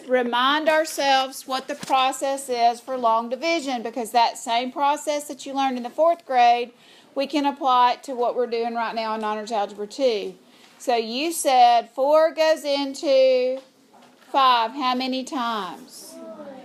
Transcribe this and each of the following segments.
Remind ourselves what the process is for long division, because that same process that you learned in the 4th grade, we can apply it to what we're doing right now in Honors Algebra 2. So you said 4 goes into 5 how many times?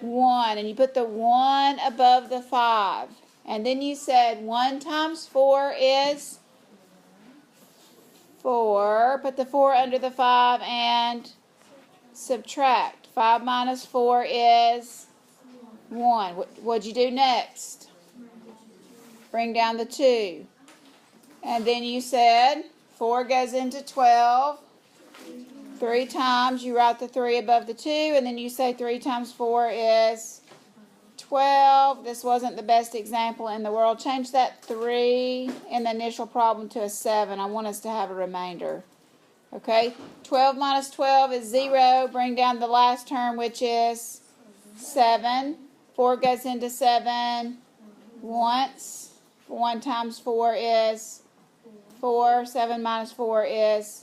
1. And you put the 1 above the 5. And then you said 1 times 4 is 4. Put the 4 under the 5 and subtract. 5 minus 4 is 1. What'd you do next? Bring down the 2. And then you said 4 goes into 12. 3 times. You write the 3 above the 2. And then you say 3 times 4 is 12. This wasn't the best example in the world. Change that 3 in the initial problem to a 7. I want us to have a remainder. Okay, 12 minus 12 is 0. Bring down the last term, which is 7. 4 goes into 7 once. 1 times 4 is 4. 7 minus 4 is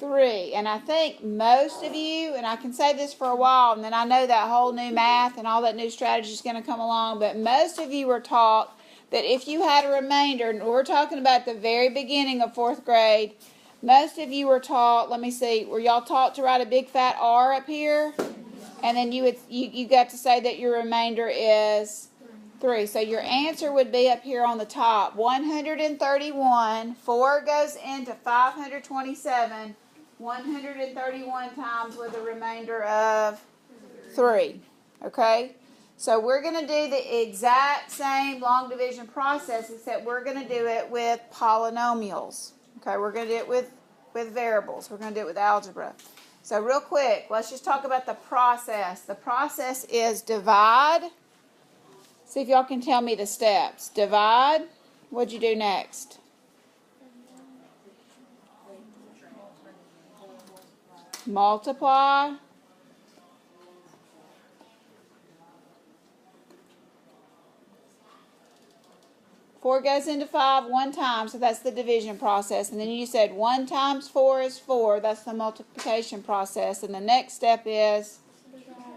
3. And I think most of you, and I can say this for a while, and then I know that whole new math and all that new strategy is going to come along, but most of you were taught that if you had a remainder, and we're talking about the very beginning of 4th grade, most of you were taught, let me see, were y'all taught to write a big fat R up here? And then you got to say that your remainder is 3. So your answer would be up here on the top. 131. 4 goes into 527. 131 times with a remainder of 3. Okay? So we're going to do the exact same long division process, except we're going to do it with polynomials. Okay, we're going to do it with variables. We're going to do it with algebra. So real quick, let's just talk about the process. The process is divide. See if y'all can tell me the steps. Divide. What'd you do next? Multiply. Four goes into 5 one time, so that's the division process. And then you said 1 times 4 is 4. That's the multiplication process. And the next step is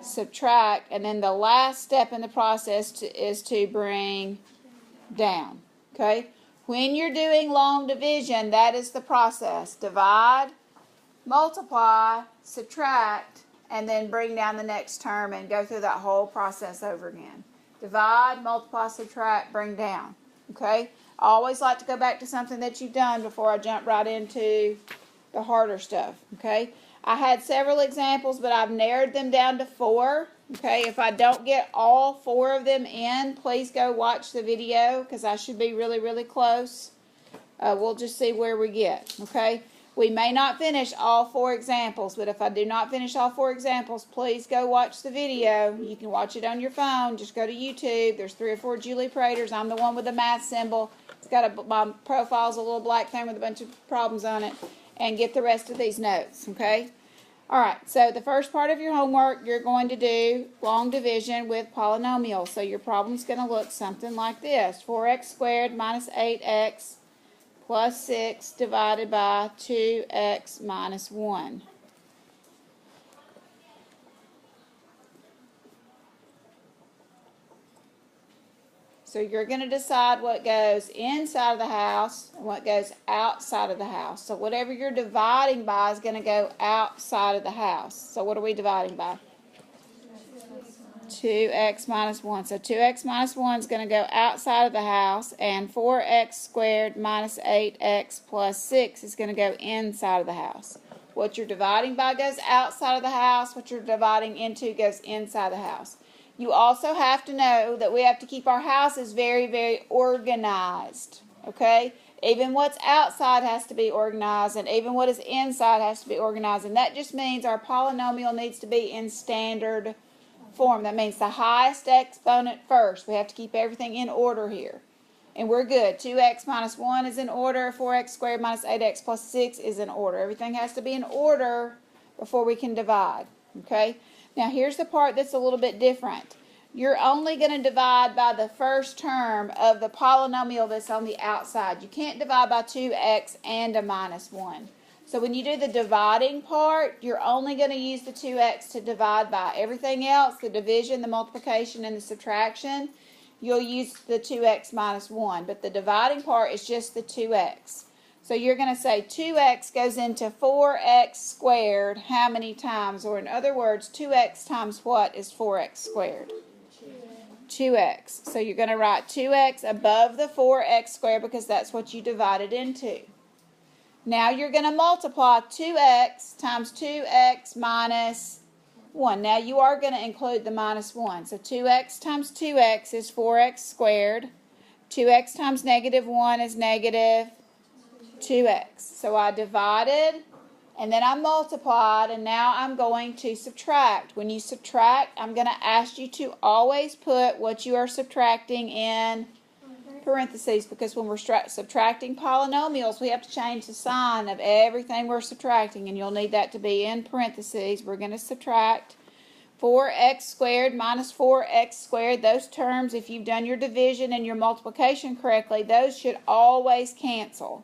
subtract. And then the last step in the process is to bring down. Okay? When you're doing long division, that is the process. Divide, multiply, subtract, and then bring down the next term and go through that whole process over again. Divide, multiply, subtract, bring down. Okay? I always like to go back to something that you've done before I jump right into the harder stuff. Okay? I had several examples, but I've narrowed them down to 4. Okay? If I don't get all 4 of them in, please go watch the video, because I should be really, really close. We'll just see where we get. Okay? We may not finish all 4 examples, but if I do not finish all 4 examples, please go watch the video. You can watch it on your phone. Just go to YouTube. There's 3 or 4 Julie Praters. I'm the one with the math symbol. It's got my profile's a little black thing with a bunch of problems on it. And get the rest of these notes, okay? All right, so the first part of your homework, you're going to do long division with polynomials. So your problem's going to look something like this. 4x squared minus 8x plus 6 divided by 2x minus 1. So you're going to decide what goes inside of the house and what goes outside of the house. So whatever you're dividing by is going to go outside of the house. So what are we dividing by? 2x minus 1. So 2x minus 1 is going to go outside of the house, and 4x squared minus 8x plus 6 is going to go inside of the house. What you're dividing by goes outside of the house. What you're dividing into goes inside the house. You also have to know that we have to keep our houses very, very organized. Okay? Even what's outside has to be organized, and even what is inside has to be organized. And that just means our polynomial needs to be in standard form. That means the highest exponent first. We have to keep everything in order here. And we're good. 2x minus 1 is in order. 4x squared minus 8x plus 6 is in order. Everything has to be in order before we can divide. Okay? Now here's the part that's a little bit different. You're only going to divide by the first term of the polynomial that's on the outside. You can't divide by 2x and a minus 1. So when you do the dividing part, you're only going to use the 2x to divide by. Everything else, the division, the multiplication, and the subtraction, you'll use the 2x minus 1. But the dividing part is just the 2x. So you're going to say 2x goes into 4x squared how many times? Or in other words, 2x times what is 4x squared? 2x. So you're going to write 2x above the 4x squared because that's what you divided into. Now you're going to multiply 2x times 2x minus 1. Now you are going to include the minus 1. So 2x times 2x is 4x squared. 2x times negative 1 is negative 2x. So I divided and then I multiplied, and now I'm going to subtract. When you subtract, I'm going to ask you to always put what you are subtracting in parentheses, because when we're subtracting polynomials, we have to change the sign of everything we're subtracting, and you'll need that to be in parentheses. We're going to subtract 4x squared minus 4x squared. Those terms, if you've done your division and your multiplication correctly, those should always cancel.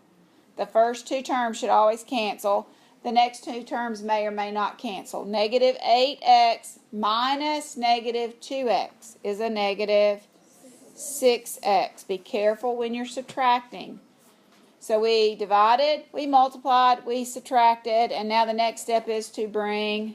The first two terms should always cancel. The next two terms may or may not cancel. Negative 8x minus negative 2x is a negative 6x. Be careful when you're subtracting. So we divided, we multiplied, we subtracted, and now the next step is to bring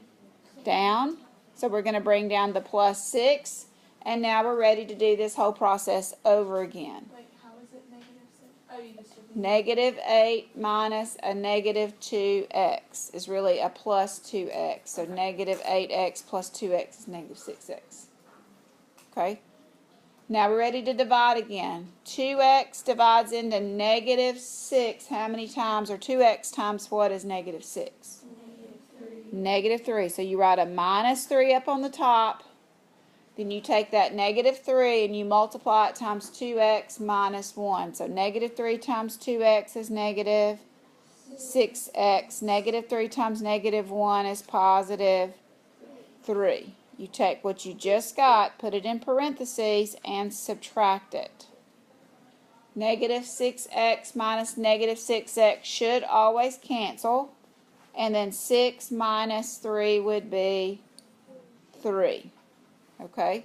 down. So we're going to bring down the plus 6, and now we're ready to do this whole process over again. Wait, how is it negative 6? Oh, you just did Negative 8 minus a negative 2x is really a plus 2x. So negative 8x plus 2x is negative 6x. Okay? Now we're ready to divide again. 2x divides into negative 6 how many times? Or 2x times what is negative 6? Negative 3. So you write a minus 3 up on the top. Then you take that negative 3 and you multiply it times 2x minus 1. So negative 3 times 2x is negative 6x. Negative 3 times negative 1 is positive 3. You take what you just got, put it in parentheses, and subtract it. Negative 6x minus negative 6x should always cancel. And then 6 minus 3 would be 3. Okay?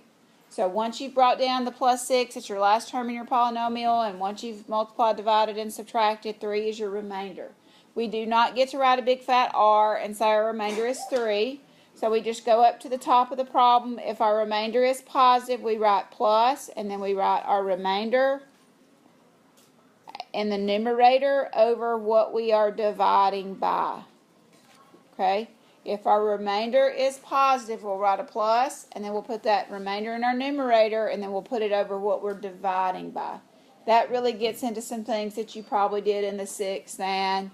So once you've brought down the plus 6, it's your last term in your polynomial. And once you've multiplied, divided, and subtracted, 3 is your remainder. We do not get to write a big fat R and say our remainder is 3. So we just go up to the top of the problem. If our remainder is positive, we write plus, and then we write our remainder in the numerator over what we are dividing by. Okay? If our remainder is positive, we'll write a plus, and then we'll put that remainder in our numerator, and then we'll put it over what we're dividing by. That really gets into some things that you probably did in the 6th and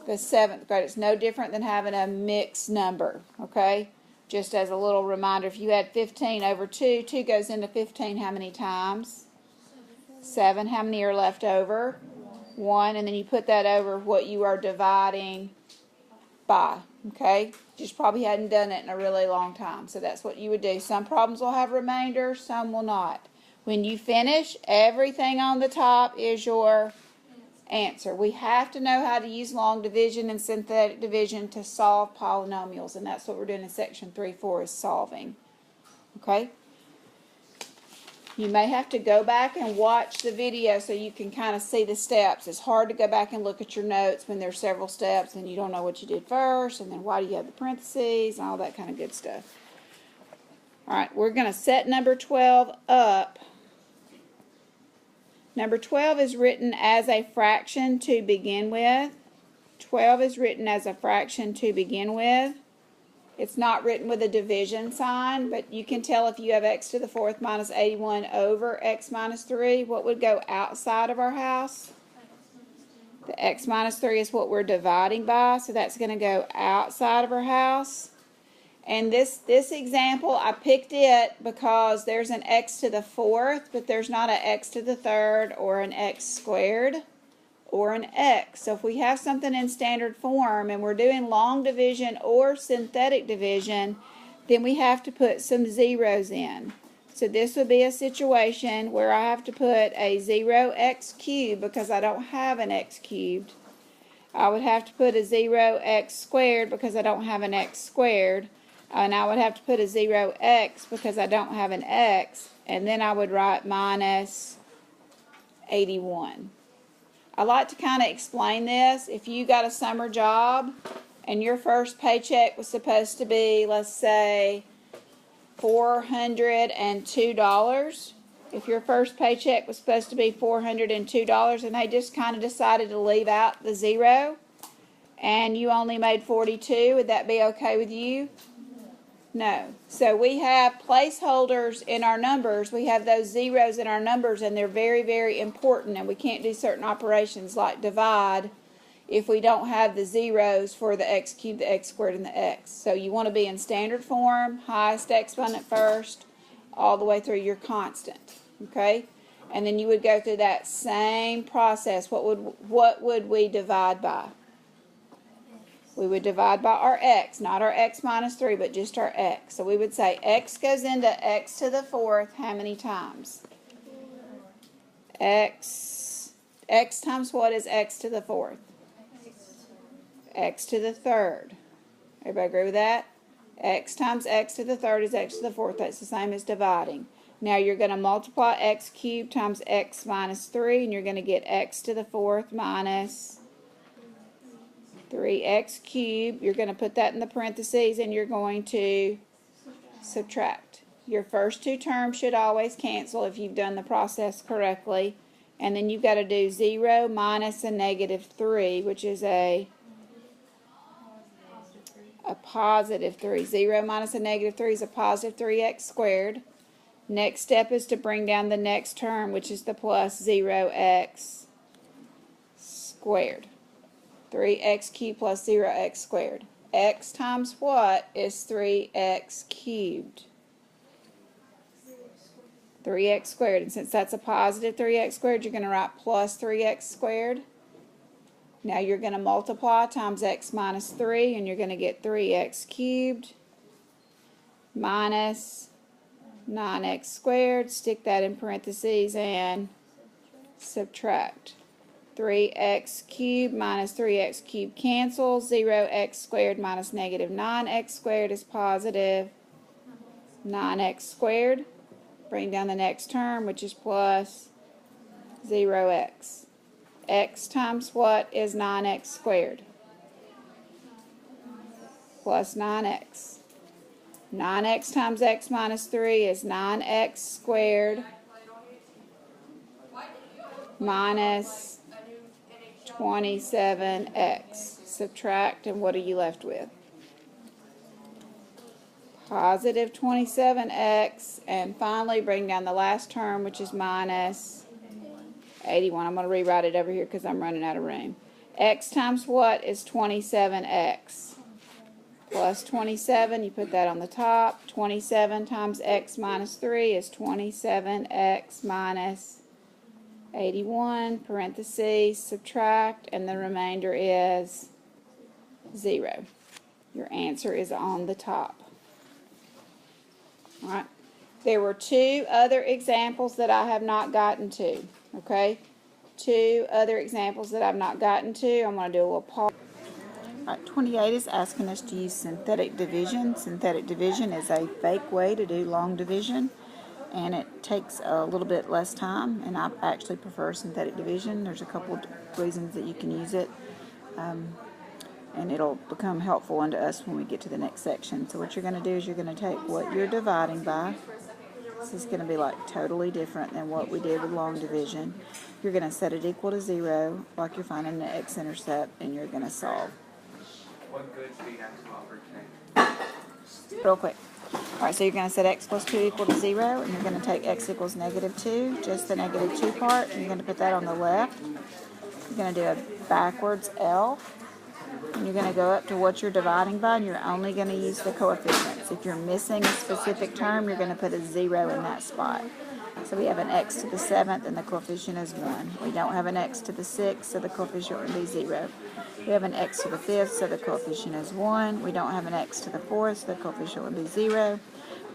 the 7th grade. It's no different than having a mixed number, okay? Just as a little reminder, if you had 15 over 2, 2 goes into 15 how many times? 7. How many are left over? 1. And then you put that over what you are dividing by, okay? Just probably hadn't done it in a really long time. So that's what you would do. Some problems will have remainder, some will not. When you finish, everything on the top is your answer. We have to know how to use long division and synthetic division to solve polynomials, and that's what we're doing in section 3-4 is solving. Okay? You may have to go back and watch the video so you can kind of see the steps. It's hard to go back and look at your notes when there's several steps and you don't know what you did first, and then why do you have the parentheses and all that kind of good stuff. All right, we're going to set number 12 up. Number 12 is written as a fraction to begin with. 12 is written as a fraction to begin with. It's not written with a division sign, but you can tell if you have x to the 4th minus 81 over x minus 3, what would go outside of our house? The x minus 3 is what we're dividing by, so that's going to go outside of our house. And this example, I picked it because there's an x to the 4th, but there's not an x to the 3rd or an x squared or an x. So if we have something in standard form and we're doing long division or synthetic division, then we have to put some zeros in. So this would be a situation where I have to put a 0x cubed because I don't have an x cubed. I would have to put a 0x squared because I don't have an x squared. And I would have to put a 0x because I don't have an x. And then I would write minus 81. I like to kind of explain this. If you got a summer job and your first paycheck was supposed to be, let's say, $402. If your first paycheck was supposed to be $402 and they just kind of decided to leave out the 0 and you only made 42, would that be okay with you? No. So we have placeholders in our numbers. We have those zeros in our numbers, and they're very, very important, and we can't do certain operations like divide if we don't have the zeros for the x cubed, the x squared, and the x. So you want to be in standard form, highest exponent first, all the way through your constant. Okay? And then you would go through that same process. What would we divide by? We would divide by our x, not our x minus 3, but just our x. So we would say x goes into x to the fourth how many times? X times what is x to the fourth? X to the third. Everybody agree with that? X times x to the third is x to the fourth. That's the same as dividing. Now you're going to multiply x cubed times x minus 3, and you're going to get x to the fourth minus 3x cubed. You're going to put that in the parentheses, and you're going to subtract. Your first two terms should always cancel if you've done the process correctly. And then you've got to do 0 minus a negative 3, which is a positive 3. 0 minus a negative 3 is a positive 3x squared. Next step is to bring down the next term, which is the plus 0x squared. 3x cubed plus 0x squared. X times what is 3x cubed? 3x squared. And since that's a positive 3x squared, you're going to write plus 3x squared. Now you're going to multiply times x minus 3, and you're going to get 3x cubed minus 9x squared. Stick that in parentheses and subtract. 3x cubed minus 3x cubed cancels. 0x squared minus negative 9x squared is positive 9x squared. Bring down the next term, which is plus 0x. X times what is 9x squared? Plus 9x. 9x times x minus 3 is 9x squared minus 27x. Subtract, and what are you left with? Positive 27x. And finally, bring down the last term, which is minus 81. I'm going to rewrite it over here because I'm running out of room. X times what is 27x? Plus 27, you put that on the top. 27 times x minus 3 is 27x minus 81, parentheses, subtract, and the remainder is 0. Your answer is on the top. All right. There were two other examples that I have not gotten to. Okay? Two other examples that I've not gotten to. I'm going to do a little pause. All right, 28 is asking us to use synthetic division. Synthetic division is a fake way to do long division, and it takes a little bit less time, and I actually prefer synthetic division. There's a couple of reasons that you can use it, and it'll become helpful unto us when we get to the next section. So what you're going to do is you're going to take what you're dividing by. This is going to be like totally different than what we did with long division. You're going to set it equal to 0, like you're finding the x-intercept, and you're going to solve. What good feed have to offer today? Real quick. Alright, so you're going to set x plus 2 equal to 0, and you're going to take x equals negative 2, just the negative 2 part, and you're going to put that on the left. You're going to do a backwards L, and you're going to go up to what you're dividing by, and you're only going to use the coefficients. If you're missing a specific term, you're going to put a 0 in that spot. So we have an x to the 7th, and the coefficient is 1. We don't have an x to the 6th, so the coefficient would be 0. We have an x to the 5th, so the coefficient is 1. We don't have an x to the 4th, so the coefficient would be 0.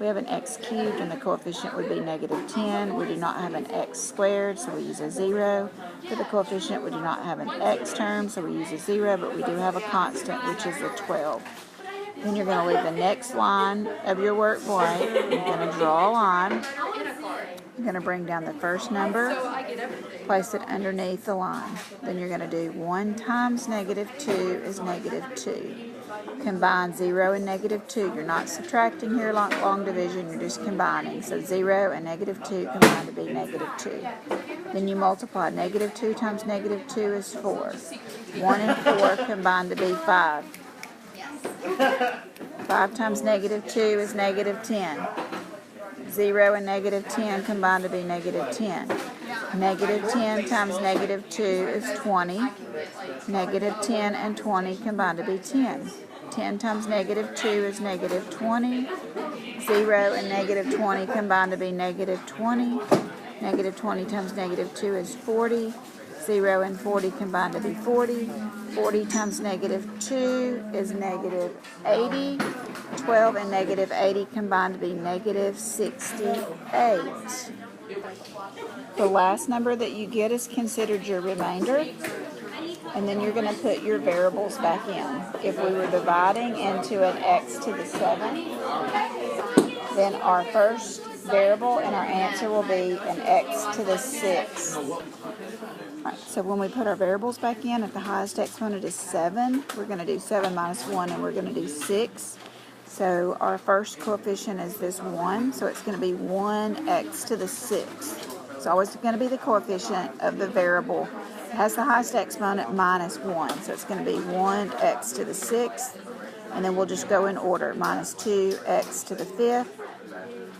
We have an x cubed, and the coefficient would be negative 10. We do not have an x squared, so we use a 0. For the coefficient, we do not have an x term, so we use a 0, but we do have a constant, which is a 12. Then you're going to leave the next line of your work blank. You're going to draw a line. You're going to bring down the first number, place it underneath the line. Then you're going to do 1 times negative 2 is negative 2. Combine 0 and negative 2. You're not subtracting here long division, you're just combining. So 0 and negative 2 combine to be negative 2. Then you multiply. Negative 2 times negative 2 is 4. 1 and 4 combine to be 5. 5 times negative 2 is negative 10. 0 and negative 10 combine to be negative 10. Negative 10 times negative 2 is 20. Negative 10 and 20 combine to be 10. 10 times negative 2 is negative 20. 0 and negative 20 combine to be negative 20. Negative 20 times negative 2 is 40. 0 and 40 combine to be 40. 40 times negative 2 is negative 80. 12 and negative 80 combine to be negative 68. The last number that you get is considered your remainder. And then you're going to put your variables back in. If we were dividing into an x to the 7th, then our first variable and our answer will be an x to the 6th. Right, so when we put our variables back in, if the highest exponent is 7, we're going to do 7 minus 1, and we're going to do 6. So our first coefficient is this 1, so it's going to be 1x to the 6th. It's always going to be the coefficient of the variable. It has the highest exponent minus 1, so it's going to be 1x to the 6th, and then we'll just go in order. Minus 2x to the 5th,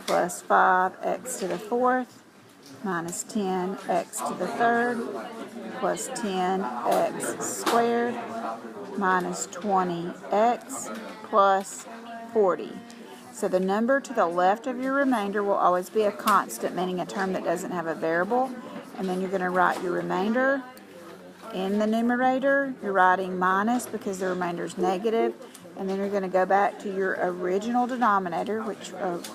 plus 5x to the 4th, minus 10x to the 3rd, plus 10x squared, minus 20x, plus 40. So the number to the left of your remainder will always be a constant, meaning a term that doesn't have a variable. And then you're going to write your remainder. In the numerator, you're writing minus because the remainder is negative. And then you're going to go back to your original denominator, which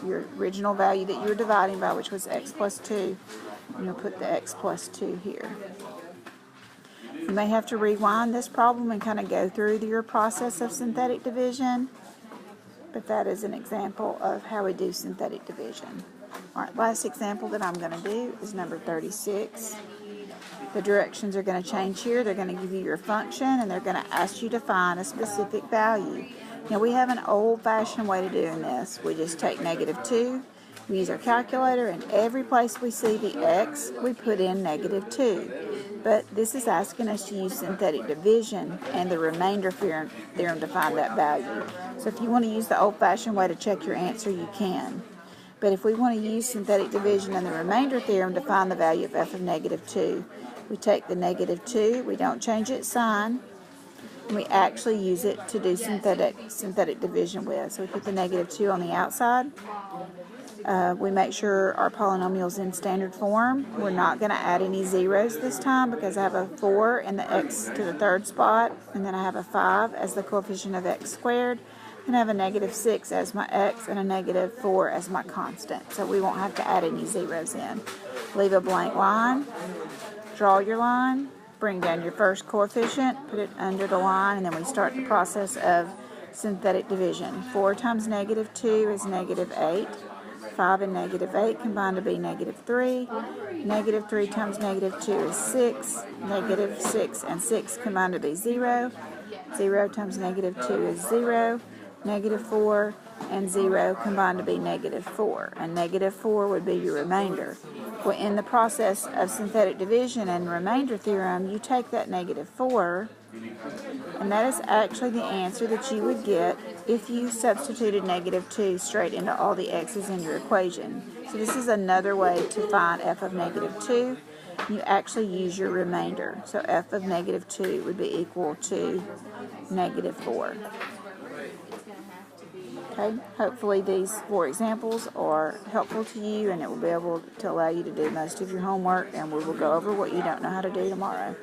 your original value that you were dividing by, which was x plus 2. And you'll put the x plus 2 here. You may have to rewind this problem and kind of go through your process of synthetic division. But that is an example of how we do synthetic division. All right, last example that I'm going to do is number 36. The directions are going to change here. They're going to give you your function, and they're going to ask you to find a specific value. Now, we have an old-fashioned way to doing this. We just take negative 2. We use our calculator, and every place we see the x, we put in negative 2. But this is asking us to use synthetic division and the remainder theorem to find that value. So if you want to use the old-fashioned way to check your answer, you can. But if we want to use synthetic division and the remainder theorem to find the value of f of negative 2, we take the negative 2, we don't change its sign, and we actually use it to do synthetic division with. So we put the negative 2 on the outside. We make sure our polynomial is in standard form. We're not going to add any zeros this time because I have a 4 in the x to the 3rd spot, and then I have a 5 as the coefficient of x squared, and I have a negative 6 as my x and a negative 4 as my constant. So we won't have to add any zeros in. Leave a blank line, draw your line, bring down your first coefficient, put it under the line, and then we start the process of synthetic division. 4 times negative 2 is negative 8. 5 and negative 8 combine to be negative 3. Negative 3 times negative 2 is 6. Negative 6 and 6 combine to be 0. 0 times negative 2 is 0. Negative 4 and 0 combine to be negative 4. And negative 4 would be your remainder. Well, in the process of synthetic division and remainder theorem, you take that negative 4, and that is actually the answer that you would get if you substituted negative 2 straight into all the x's in your equation. So this is another way to find f of negative 2. You actually use your remainder. So f of negative 2 would be equal to negative 4. Okay, hopefully these 4 examples are helpful to you, and it will be able to allow you to do most of your homework, and we will go over what you don't know how to do tomorrow.